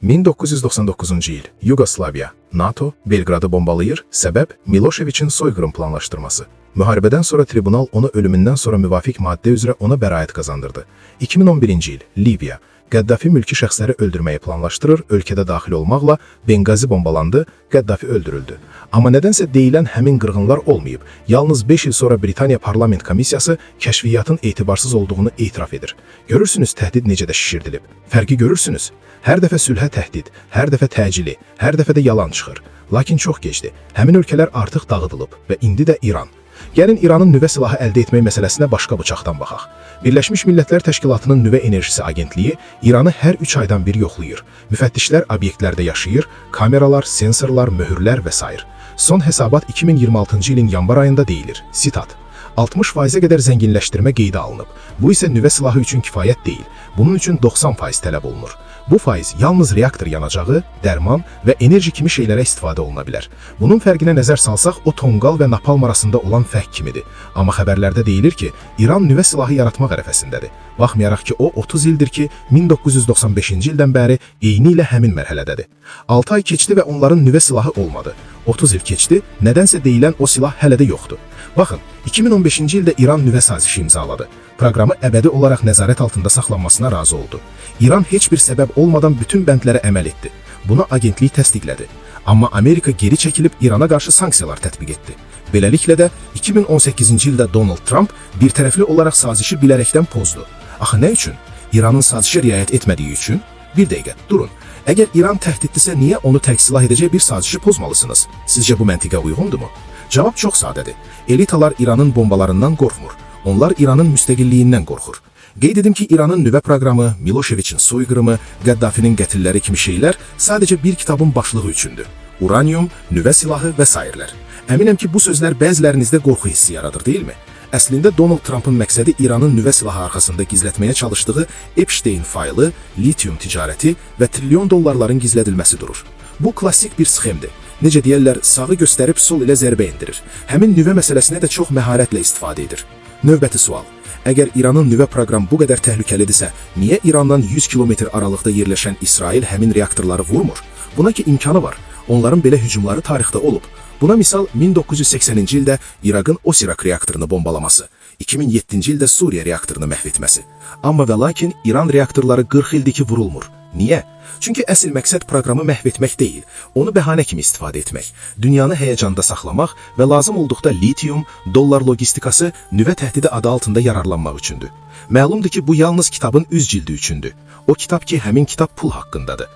1999-cu il, Yugoslaviya, NATO Belqradı bombalayır, səbəb Miloševiçin soyqırım planlaşdırması. Müharibədən sonra tribunal onu ölümündən sonra müvafiq maddə üzrə ona bəraət qazandırdı. 2011-ci il, Liviya, Qəddafi mülki şəxsləri öldürməyi planlaşdırır, ölkədə daxil olmaqla Benqazi bombalandı, Qəddafi öldürüldü. Amma nədənsə deyilən həmin qırğınlar olmayıb. Yalnız 5 il sonra Britaniya Parlament Komissiyası kəşfiyyatın etibarsız olduğunu etiraf edir. Görürsünüz təhdid necə də şişirdilib. Fərqi görürsünüz. Hər dəfə sülhə təhdid, hər dəfə təcili, hər dəfə də yalan çıxır. Lakin çox gecdir. Həmin ölkələr artıq dağıdılıb və indi də İran. Gəlin İranın nüvə silahı əldə etmək məsələsinə başqa bıçaqdan baxaq. Birləşmiş Millətlər Təşkilatının Nüvə Enerjisi Agentliyi İranı hər 3 aydan bir yoxlayır. Müfəttişlər obyektlərdə yaşayır, kameralar, sensorlar, möhürlər və s. Son hesabat 2026-cı ilin yanvar ayında deyilir. Sitat: 60%-ə qədər zənginləşdirmə qeydə alınıb. Bu isə nüvə silahı üçün kifayət deyil. Bunun üçün 90% tələb olunur. Bu faiz yalnız reaktor yanacağı, dərman və enerji kimi şeylərə istifadə oluna bilər. Bunun fərqinə nəzər salsaq, o tonqal və napalm arasında olan fərq kimidir. Amma xəbərlərdə deyilir ki, İran nüvə silahı yaratmaq ərəfəsindədir. Baxmayaraq ki, o 30 ildir ki, 1995-ci ildən bəri eyni ilə həmin mərhələdədir. 6 ay keçdi və onların nüvə silahı olmadı. 30 il keçdi, nədənsə deyilən o silah hələ də yoxdur. Baxın, 2015-ci ildə İran nüvə sazişi imzaladı. Proqramı əbədi olaraq nəzarət altında saxlanmasına razı oldu. İran heç bir səbəb olmadan bütün bəndlərə əməl etdi. Bunu agentlik təsdiqlədi. Amma Amerika geri çəkilib İrana qarşı sanksiyalar tətbiq etdi. Beləliklə də 2018-ci ildə Donald Trump birtərəfli olaraq sazişi bilərəkdən pozdu. Axı nə üçün? İranın sazişə riayət etmədiyi üçün? Bir dəqiqə, durun. Əgər İran təhdidlisə, niyə onu tərksilah edəcək bir sazişi pozmalısınız? Sizcə bu məntiqə uyğundurmu? Cavab çox sadədir. Elitalar İranın bombalarından qorxmur. Onlar İranın müstəqilliyindən qorxur. Qeyd edim ki, İranın nüvə proqramı, Miloševiçin soyqırımı, Qəddafinin qətilləri kimi şeylər sadəcə bir kitabın başlığı üçündür. Uranium, nüvə silahı və s. Əminəm ki, bu sözlər bəzilərinizdə qorxu hissi yaradır, deyilmi? Əslində Donald Trump'ın məqsədi İranın nüvə silahı arxasında gizlətməyə çalışdığı Epstein faylı, litium ticarəti və trilyon dollarların gizlədilməsi durur. Bu klassik bir sxemdir. Necə deyərlər, sağı göstərib sol ilə zərbə endirir. Həmin nüvə məsələsinə də çox məharətlə istifadə edir. Növbəti sual. Əgər İranın nüvə proqramı bu qədər təhlükəlidirsə, niyə İrandan 100 kilometr aralıqda yerləşən İsrail həmin reaktorları vurmur? Buna ki imkanı var. Onların belə hücumları tarixdə olub. Buna misal 1980-ci ildə İraqın Osirak reaktorunu bombalaması, 2007-ci ildə Suriya reaktorunu məhv etməsi. Amma və lakin İran reaktorları 40 ildir ki vurulmur. Niyə? Çünki əsl məqsəd proqramı məhv etmək deyil, onu bəhanə kimi istifadə etmək, dünyanı həyəcanda saxlamaq və lazım olduqda litium, dollar logistikası, nüvə təhdidi adı altında yararlanmaq üçündür. Məlumdur ki, bu yalnız kitabın üz cildi üçündür. O kitab ki, həmin kitab pul haqqındadır.